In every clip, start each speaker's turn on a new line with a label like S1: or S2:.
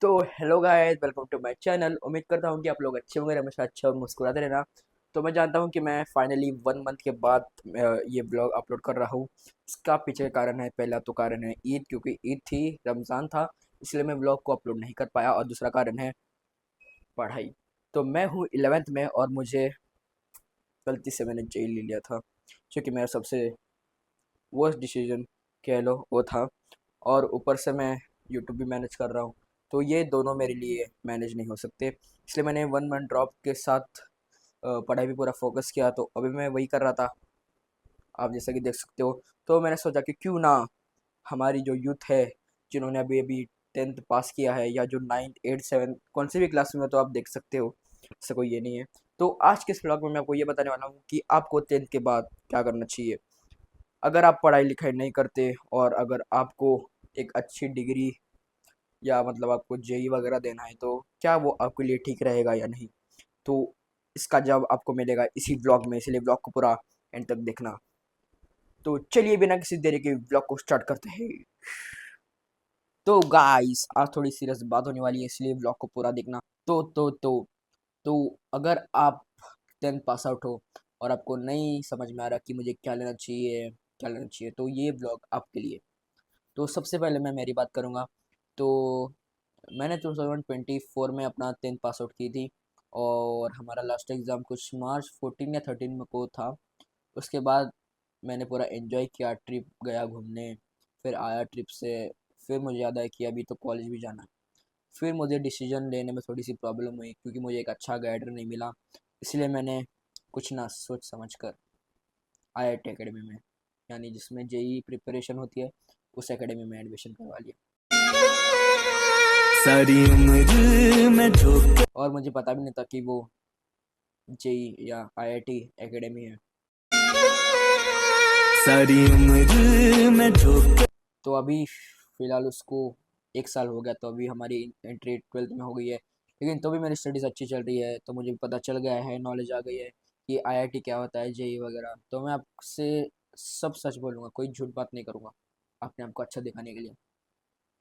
S1: तो hello guys, welcome to my channel. उम्मीद करता हूँ कि आप लोग अच्छे होंगे, हमेशा अच्छे और मुस्कुराते रहना। तो मैं जानता हूँ कि मैं फाइनली 1 मंथ के बाद ये ब्लॉग अपलोड कर रहा हूँ। इसका पीछे का कारण है, पहला तो कारण है ईद, क्योंकि ईद थी, रमज़ान था, इसलिए मैं ब्लॉग को अपलोड नहीं कर पाया। और दूसरा कारण है पढ़ाई। तो मैं हूँ 11th में और मुझे गलती से मैंने जेल ले लिया था, क्योंकि मेरा सबसे वर्स्ट डिसीजन कह लो वो था। और ऊपर से मैं यूट्यूब भी मैनेज कर रहा हूँ, तो ये दोनों मेरे लिए मैनेज नहीं हो सकते। इसलिए मैंने 1 मंथ ड्रॉप के साथ पढ़ाई भी पूरा फोकस किया। तो अभी मैं वही कर रहा था, आप जैसा कि देख सकते हो। तो मैंने सोचा कि क्यों ना हमारी जो यूथ है, जिन्होंने अभी अभी 10th पास किया है, या जो 9th 8th 7th कौन सी भी क्लास में हो, तो आप देख सकते हो, ऐसा कोई ये नहीं है। तो आज के इस ब्लॉग में मैं आपको ये बताने वाला हूँ कि आपको 10th के बाद क्या करना चाहिए। अगर आप पढ़ाई लिखाई नहीं करते और अगर आपको एक अच्छी डिग्री या मतलब आपको जेई वगैरह देना है, तो क्या वो आपके लिए ठीक रहेगा या नहीं। तो इसका जवाब आपको मिलेगा इसी ब्लॉग में, इसलिए ब्लॉग को पूरा एंड तक देखना। तो चलिए बिना किसी देरी के ब्लॉग को स्टार्ट करते हैं। तो गाइस, आज थोड़ी सीरियस बात होने वाली है, इसलिए ब्लॉग को पूरा देखना। तो अगर आप 10th पास आउट हो और आपको नहीं समझ में आ रहा कि मुझे क्या लेना चाहिए, क्या लेना चाहिए, तो ये ब्लॉग आपके लिए। तो सबसे पहले मैं मेरी बात करूँगा। तो मैंने 2024 में अपना 10th पास आउट की थी, और हमारा लास्ट एग्ज़ाम कुछ मार्च 14 या 13 में को था। उसके बाद मैंने पूरा एंजॉय किया, ट्रिप गया घूमने, फिर आया ट्रिप से। फिर मुझे याद आया कि अभी तो कॉलेज भी जाना है। फिर मुझे डिसीजन लेने में थोड़ी सी प्रॉब्लम हुई, क्योंकि मुझे एक अच्छा गाइडर नहीं मिला। इसलिए मैंने कुछ ना सोच समझ कर आईआईटी एकेडमी में, यानी जिसमें जेई प्रिपरेशन होती है, उस एकेडमी में एडमिशन करवा लिया। सारी उम्र में धोखे, और मुझे पता भी नहीं था कि वो जेई या आईआईटी एकेडमी है। सारी उम्र में धोखे, तो अभी फ़िलहाल उसको 1 साल हो गया, तो अभी हमारी एंट्री 12th में हो गई है। लेकिन तो भी मेरी स्टडीज़ अच्छी चल रही है, तो मुझे पता चल गया है, नॉलेज आ गई है कि आईआईटी क्या होता है, जेई वगैरह। तो मैं आपसे सब सच बोलूँगा, कोई झूठ बात नहीं करूँगा, अपने आप को अच्छा दिखाने के लिए।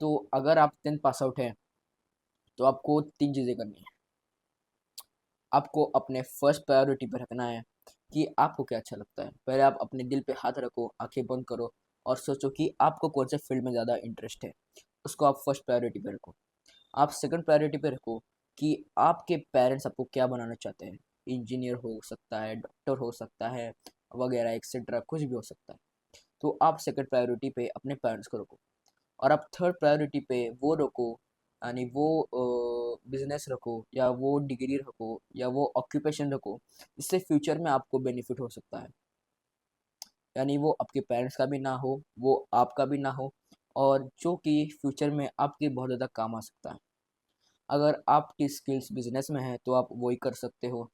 S1: तो अगर आप 10th पास आउट हैं, तो आपको 3 चीज़ें करनी है। आपको अपने फर्स्ट प्रायोरिटी पे रखना है कि आपको क्या अच्छा लगता है। पहले आप अपने दिल पे हाथ रखो, आंखें बंद करो और सोचो कि आपको कौन से फील्ड में ज़्यादा इंटरेस्ट है। उसको आप फर्स्ट प्रायोरिटी पे रखो। आप सेकंड प्रायोरिटी पे रखो कि आपके पेरेंट्स आपको क्या बनाना चाहते हैं। इंजीनियर हो सकता है, डॉक्टर हो सकता है, वगैरह एक्सेट्रा, कुछ भी हो सकता है। तो आप सेकंड प्रायोरिटी पे अपने पेरेंट्स को रखो। और आप थर्ड प्रायोरिटी पे वो रखो, यानी वो बिजनेस रखो, या वो डिग्री रखो, या वो ऑक्यूपेशन रखो, जिससे फ्यूचर में आपको बेनिफिट हो सकता है। यानी वो आपके पेरेंट्स का भी ना हो, वो आपका भी ना हो, और जो कि फ्यूचर में आपके बहुत ज़्यादा काम आ सकता है। अगर आपकी स्किल्स बिजनेस में है, तो आप वही कर सकते हो,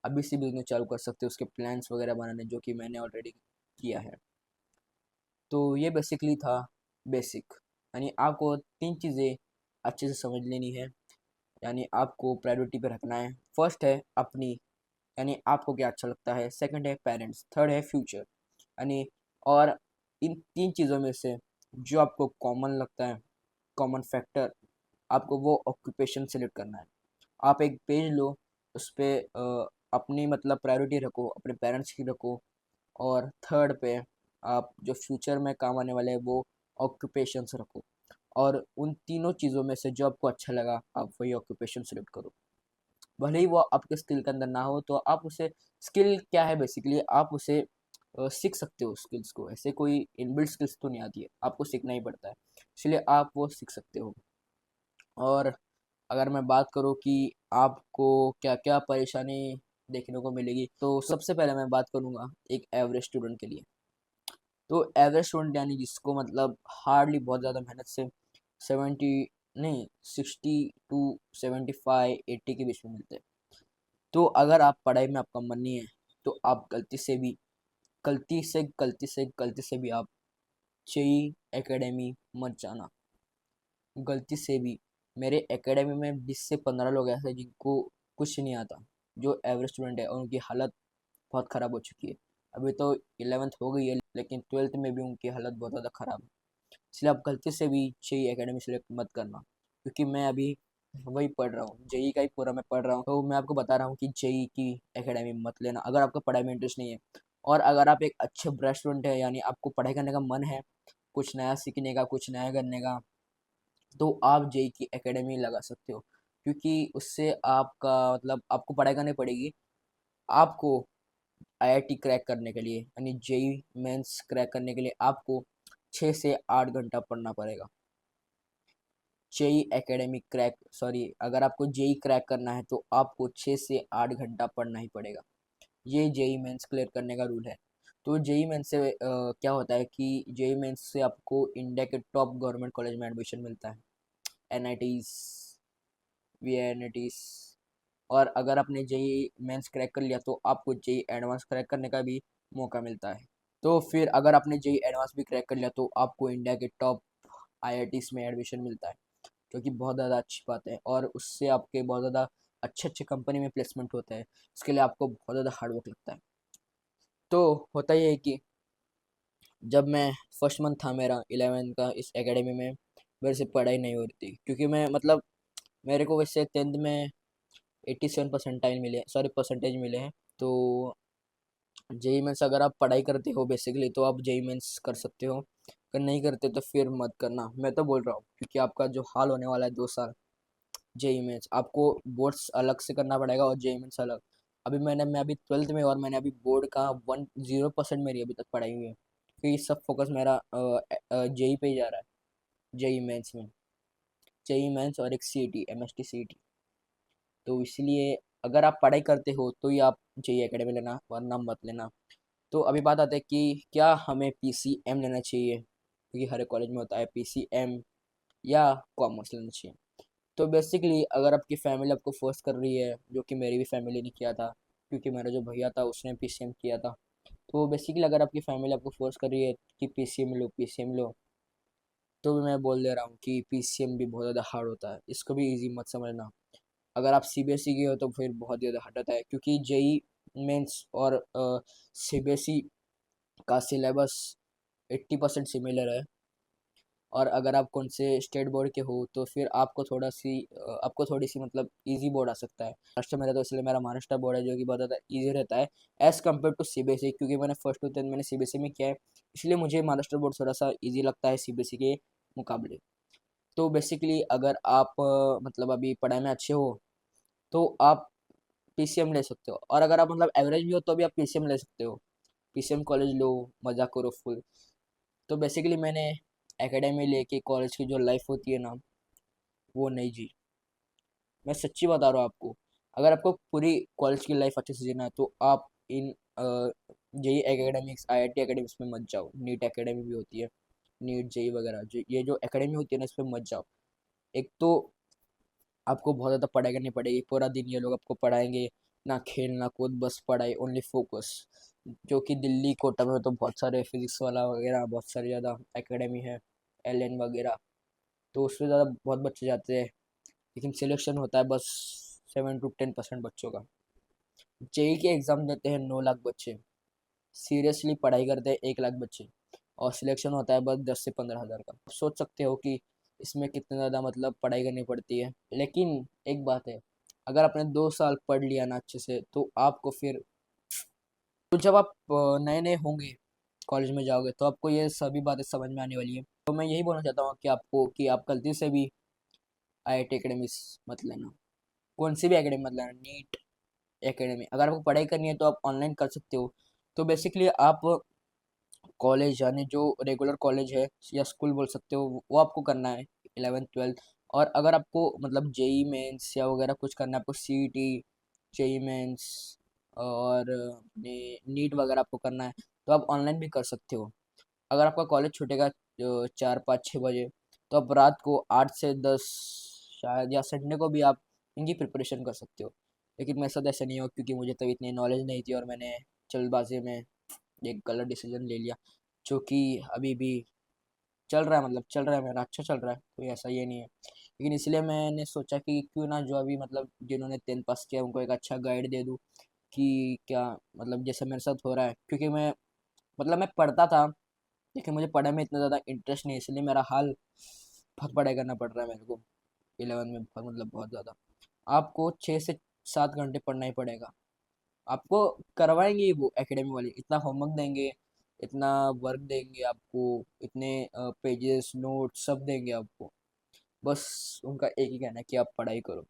S1: अभी से बिजनेस चालू कर सकते हो, उसके प्लान्स वगैरह बनाने, जो कि मैंने ऑलरेडी किया है। तो ये बेसिकली था बेसिक, यानी आपको 3 चीज़ें अच्छे से समझ लेनी है, यानी आपको प्रायोरिटी पे रखना है। फर्स्ट है अपनी, यानी आपको क्या अच्छा लगता है। सेकंड है पेरेंट्स, थर्ड है फ्यूचर, यानी। और इन 3 चीज़ों में से जो आपको कॉमन लगता है, कॉमन फैक्टर, आपको वो ऑक्यूपेशन सेलेक्ट करना है। आप एक पेज लो, उस पर अपनी मतलब प्रायोरिटी रखो, अपने पेरेंट्स की रखो, और थर्ड पे आप जो फ्यूचर में काम आने वाले हैं वो ऑक्यूपेशंस रखो। और उन तीनों चीज़ों में से जो आपको अच्छा लगा, आप वही ऑक्यूपेशन सेलेक्ट करो। भले ही वो आपके स्किल के अंदर ना हो, तो आप उसे, स्किल क्या है बेसिकली, आप उसे सीख सकते हो। स्किल्स को ऐसे कोई इनबिल्ट स्किल्स तो नहीं आती है, आपको सीखना ही पड़ता है, इसलिए आप वो सीख सकते हो। और अगर मैं बात करूँ कि आपको क्या क्या परेशानी देखने को मिलेगी, तो सबसे पहले मैं बात करूँगा एक एवरेज स्टूडेंट के लिए। तो एवरेज स्टूडेंट यानी जिसको मतलब हार्डली बहुत ज़्यादा मेहनत से 70, नहीं, 60 to 75 80 के बीच में मिलते हैं। तो अगर आप पढ़ाई में आपका मन नहीं है, तो आप गलती से भी आप जेईई एकेडमी मत जाना। गलती से भी। मेरे एकेडमी में 20 से 15 लोग ऐसे हैं जिनको कुछ नहीं आता, जो एवरेज स्टूडेंट है, और उनकी हालत बहुत ख़राब हो चुकी है। अभी तो 11th हो गई है, लेकिन 12th में भी उनकी हालत बहुत ज़्यादा ख़राब है। इसलिए आप गलती से भी जेईई एकेडमी सेलेक्ट मत करना, क्योंकि मैं अभी वही पढ़ रहा हूँ, जेई का ही पूरा मैं पढ़ रहा हूँ। तो मैं आपको बता रहा हूँ कि जेई की एकेडमी मत लेना अगर आपको पढ़ाई में इंटरेस्ट नहीं है। और अगर आप एक अच्छे ब्रेस्ट स्टूडेंट है, यानी आपको पढ़ाई करने का मन है, कुछ नया सीखने का, कुछ नया करने का, तो आप जेई की एकेडमी लगा सकते हो। क्योंकि उससे आपका मतलब आपको पढ़ाई करनी पड़ेगी। आपको आईआईटी क्रैक करने के लिए, यानी जेई मेंस क्रैक करने के लिए आपको 6 से 8 घंटा पढ़ना पड़ेगा। जेई एकेडमी क्रैक सॉरी अगर आपको जेई क्रैक करना है तो आपको 6 से 8 घंटा पढ़ना ही पड़ेगा। ये जेई मेंस क्लियर करने का रूल है। तो जेई मेंस से क्या होता है कि जेई मेंस से आपको इंडिया के टॉप गवर्नमेंट कॉलेज में एडमिशन मिलता है, एनआईटीज, वीआईएनआईटीज। और अगर आपने जेई मेंस क्रैक कर लिया तो आपको जेई एडवांस क्रैक करने का भी मौका मिलता है। तो फिर अगर आपने जेई एडवांस भी क्रैक कर लिया तो आपको इंडिया के टॉप आईआईटीज में एडमिशन मिलता है, जो कि बहुत ज़्यादा अच्छी बात है। और उससे आपके बहुत ज़्यादा अच्छे अच्छे कंपनी में प्लेसमेंट होता है। इसके लिए आपको बहुत ज़्यादा हार्डवर्क लगता है। तो होता ये है कि जब मैं फर्स्ट मंथ था मेरा 11th का इस एकेडमी में, मेरे से पढ़ाई नहीं हो रही थी, क्योंकि मैं मतलब मेरे को वैसे 10th में 87 परसेंटाइल मिले, सॉरी परसेंटेज मिले हैं। तो जेई मेंस अगर आप पढ़ाई करते हो बेसिकली तो आप जेई मेंस कर सकते हो, अगर नहीं करते तो फिर मत करना, मैं तो बोल रहा हूँ। क्योंकि आपका जो हाल होने वाला है 2 साल जेई मेंस, आपको बोर्ड्स अलग से करना पड़ेगा और जेई मेंस अलग। मैं अभी 12th में, और मैंने अभी बोर्ड का 10% मेरी अभी तक पढ़ाई हुई है, क्योंकि सब फोकस मेरा जेई पे ही जा रहा है, जेई मेंस में। जेई मेंस और एक सीईटी, एमएसटी सीईटी। तो इसलिए अगर आप पढ़ाई करते हो तो ही आप जेई एकेडमी लेना, वरना मत लेना। तो अभी बात आती है कि क्या हमें पीसीएम लेना चाहिए, क्योंकि हर एक कॉलेज में होता है पीसीएम, या कॉमर्स लेना चाहिए। तो बेसिकली अगर आपकी फैमिली आपको फोर्स कर रही है, जो कि मेरी भी फैमिली ने किया था, क्योंकि मेरा जो भैया था उसने पीसीएम किया था। तो बेसिकली अगर आपकी फैमिली आपको फोर्स कर रही है कि पीसीएम लो, पीसीएम लो, तो मैं बोल दे रहा हूँ कि पीसीएम भी बहुत ज़्यादा हार्ड होता है, इसको भी इजी मत समझना। अगर आप सीबीएसई के हो तो फिर बहुत ज़्यादा हार्ड होता है, क्योंकि जेई मेंस और सीबीएसई का सिलेबस 80% सिमिलर है। और अगर आप कौन से स्टेट बोर्ड के हो तो फिर आपको थोड़ी सी मतलब इजी बोर्ड आ सकता है। महाराष्ट्र में रहता, तो इसलिए मेरा महाराष्ट्र बोर्ड है, जो कि बहुत ज़्यादा इजी रहता है एज़ कम्पेयर टू सीबीएसई। क्योंकि मैंने फर्स्ट टू 10 मैंने सीबीएसई में किया है, इसलिए मुझे महाराष्ट्र बोर्ड थोड़ा सा ईजी लगता है सीबीएसई के मुकाबले। तो बेसिकली अगर आप मतलब अभी पढ़ाई में अच्छे हो तो आप पीसीएम ले सकते हो, और अगर आप मतलब एवरेज भी हो तो भी आप पीसीएम ले सकते हो। पीसीएम कॉलेज लो, मजा करो फुल। तो बेसिकली मैंने एकेडमी लेके कॉलेज की जो लाइफ होती है ना, वो नहीं जी। मैं सच्ची बता रहा हूँ आपको, अगर आपको पूरी कॉलेज की लाइफ अच्छे से जीना है तो आप इन जेई एकेडमिक्स, आईआईटी एकेडमिक्स में मत जाओ। नीट एकेडमी भी होती है, नीट जेई वगैरह, जो ये जो एकेडमी होती है ना, इसमें मत जाओ। एक तो आपको बहुत ज़्यादा पढ़ाई करनी पड़ेगी, पूरा दिन ये लोग आपको पढ़ाएंगे, ना खेल ना कूद, बस पढ़ाई, ओनली फोकस। जो कि दिल्ली कोटा में तो बहुत सारे फिजिक्स वाला वगैरह बहुत सारी ज़्यादा एकेडमी है, एलएन वगैरह। तो उसमें ज़्यादा बहुत बच्चे जाते हैं, लेकिन सिलेक्शन होता है बस 7 to 10% बच्चों का। जेई के एग्ज़ाम देते हैं 9 लाख बच्चे, सीरियसली पढ़ाई करते हैं 1 लाख बच्चे, और सिलेक्शन होता है बस 10 से 15 हज़ार का। आप सोच सकते हो कि इसमें कितना ज़्यादा मतलब पढ़ाई करनी पड़ती है। लेकिन एक बात है, अगर आपने 2 साल पढ़ लिया ना अच्छे से, तो आपको फिर तो जब आप नए नए होंगे, कॉलेज में जाओगे, तो आपको ये सभी बातें समझ में आने वाली है। तो मैं यही बोलना चाहता हूँ कि आपको कि आप गलती से भी आईआईटी एकेडमी मत लेना, कौन सी भी एकेडमी मत लेना, नीट एकेडमी। अगर आपको पढ़ाई करनी है तो आप ऑनलाइन कर सकते हो। तो बेसिकली आप कॉलेज, यानी जो रेगुलर कॉलेज है या स्कूल बोल सकते हो, वो आपको करना है 11th 12th। और अगर आपको मतलब जेई मेंस या वगैरह कुछ करना है, आपको सीईटी, जेई मेंस और नीट वगैरह आपको करना है, तो आप ऑनलाइन भी कर सकते हो। अगर आपका कॉलेज छूटेगा 4 5 6 बजे, तो आप रात को 8 से 10 शायद, या संडे को भी आप इनकी प्रिपरेशन कर सकते हो। लेकिन मेरे साथ ऐसा नहीं हो, क्योंकि मुझे तब इतनी नॉलेज नहीं थी और मैंने जल्दबाजी में एक गलत डिसीजन ले लिया, जो कि अभी भी चल रहा है, मतलब चल रहा है मेरा, अच्छा चल रहा है, कोई ऐसा ये नहीं है। लेकिन इसलिए मैंने सोचा कि क्यों ना जो अभी मतलब जिन्होंने 10th पास किया उनको एक अच्छा गाइड दे दूँ, कि क्या मतलब जैसे मेरे साथ हो रहा है। क्योंकि मैं पढ़ता था, लेकिन मुझे पढ़ाई में इतना ज़्यादा इंटरेस्ट नहीं है, इसलिए मेरा हाल बहुत पढ़ाई करना पड़ रहा है मेरे को। 11 में मतलब बहुत ज़्यादा। आपको 6 से 7 घंटे पढ़ना ही पड़ेगा। आपको करवाएंगे ही वो एकेडमी वाले, इतना होमवर्क देंगे, इतना वर्क देंगे आपको, इतने पेजेस नोट सब देंगे आपको। बस उनका एक ही कहना है कि आप पढ़ाई करो।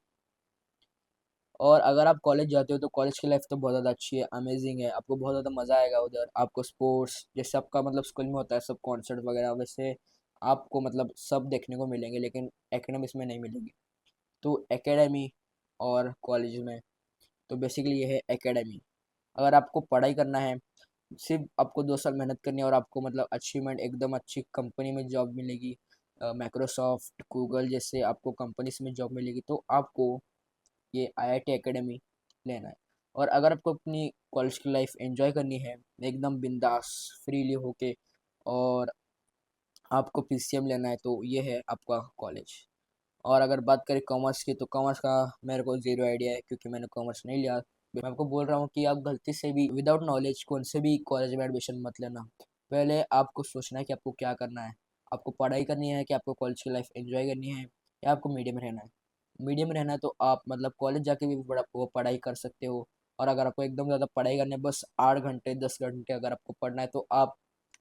S1: और अगर आप कॉलेज जाते हो तो कॉलेज की लाइफ तो बहुत ज़्यादा अच्छी है, अमेजिंग है, आपको बहुत ज़्यादा मज़ा आएगा उधर। आपको स्पोर्ट्स जैसे आपका मतलब स्कूल में होता है सब कॉन्सर्ट वगैरह, वैसे आपको मतलब सब देखने को मिलेंगे, लेकिन एकेडमिक्स में नहीं मिलेंगे। तो एकेडमी और कॉलेज में तो बेसिकली ये है एकेडमी। अगर आपको पढ़ाई करना है, सिर्फ आपको 2 साल मेहनत करनी है और आपको मतलब अचीवमेंट एकदम अच्छी कंपनी में जॉब मिलेगी, माइक्रोसॉफ्ट गूगल जैसे आपको कंपनीज में जॉब मिलेगी, तो आपको ये आईआईटी एकेडमी लेना है। और अगर आपको अपनी कॉलेज की लाइफ एंजॉय करनी है एकदम बिंदास फ्रीली होके, और आपको पीसीएम लेना है, तो ये है आपका कॉलेज। और अगर बात करें कॉमर्स की, तो कॉमर्स का मेरे को ज़ीरो आइडिया है, क्योंकि मैंने कॉमर्स नहीं लिया। मैं आपको बोल रहा हूँ कि आप गलती से भी विदाउट नॉलेज कौन से भी कॉलेज में एडमिशन मत लेना। पहले आपको सोचना है कि आपको क्या करना है। आपको पढ़ाई करनी है कि आपको कॉलेज की लाइफ एंजॉय करनी है, या आपको मीडियम रहना है। मीडियम रहना है तो आप मतलब कॉलेज जाके भी बड़ा वो पढ़ाई कर सकते हो। और अगर आपको एकदम ज़्यादा पढ़ाई करनी है, बस 8 घंटे 10 घंटे अगर आपको पढ़ना है, तो आप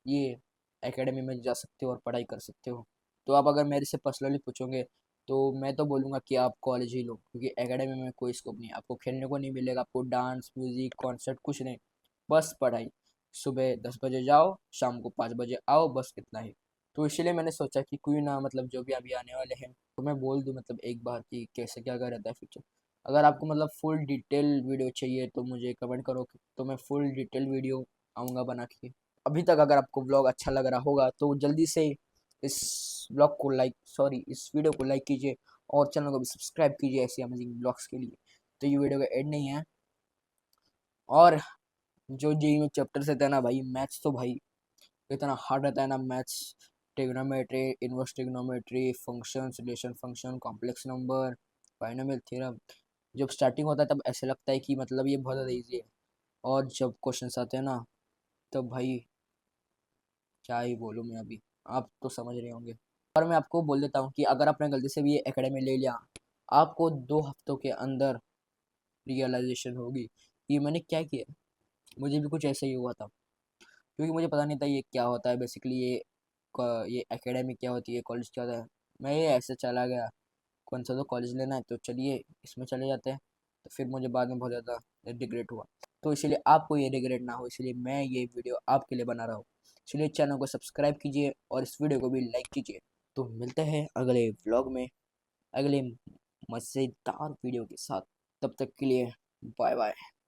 S1: ये एकेडमी में जा सकते हो और पढ़ाई कर सकते हो। तो आप अगर मेरे से पर्सनली पूछोगे, तो मैं तो बोलूँगा कि आप कॉलेज ही लो, क्योंकि एकेडमी में कोई स्कोप नहीं है, आपको खेलने को नहीं मिलेगा, आपको डांस म्यूजिक कॉन्सर्ट कुछ नहीं, बस पढ़ाई। सुबह 10 बजे जाओ, शाम को 5 बजे आओ, बस इतना ही। तो इसीलिए मैंने सोचा कि क्यों ना मतलब जो भी अभी आने वाले हैं तो मैं बोल दूँ मतलब एक बार कि कैसे क्या क्या रहता है फ्यूचर। अगर आपको मतलब फुल डिटेल वीडियो चाहिए तो मुझे कमेंट करो, तो मैं फुल डिटेल वीडियो आऊँगा बना के। अभी तक अगर आपको ब्लॉग अच्छा लग रहा होगा तो जल्दी से इस ब्लॉग को लाइक सॉरी इस वीडियो को लाइक कीजिए, और चैनल को भी सब्सक्राइब कीजिए ऐसे अमेजिंग ब्लॉग्स के लिए। तो ये वीडियो का एड नहीं है। और जो जेई में चैप्टर्स रहता है ना भाई, मैथ्स तो भाई इतना हार्ड रहता है ना maths. Trigonometry, inverse trigonometry, functions, relation function, complex number, binomial theorem, जब स्टार्टिंग होता है तब ऐसे लगता है कि मतलब ये बहुत ज़्यादा ईजी है, और जब क्वेश्चंस आते हैं ना, तब भाई क्या ही बोलूँ मैं अभी, आप तो समझ रहे होंगे। और मैं आपको बोल देता हूँ कि अगर आपने गलती से भी ये एकेडमी ले लिया, आपको 2 हफ्तों के अंदर रियलाइजेशन होगी कि मैंने क्या किया। मुझे भी कुछ ऐसा ही हुआ था, क्योंकि मुझे पता नहीं था ये क्या होता है बेसिकली, ये एकेडमी क्या होती है, कॉलेज क्या होता है। मैं ये ऐसे चला गया, कौन सा तो कॉलेज लेना है तो चलिए इसमें चले जाते हैं। तो फिर मुझे बाद में बहुत ज़्यादा रिग्रेट हुआ। तो इसीलिए आपको ये रिग्रेट ना हो, इसलिए मैं ये वीडियो आपके लिए बना रहा हूँ। इसलिए चैनल को सब्सक्राइब कीजिए और इस वीडियो को भी लाइक कीजिए। तो मिलते हैं अगले व्लॉग में, अगले मज़ेदार वीडियो के साथ। तब तक के लिए बाय बाय।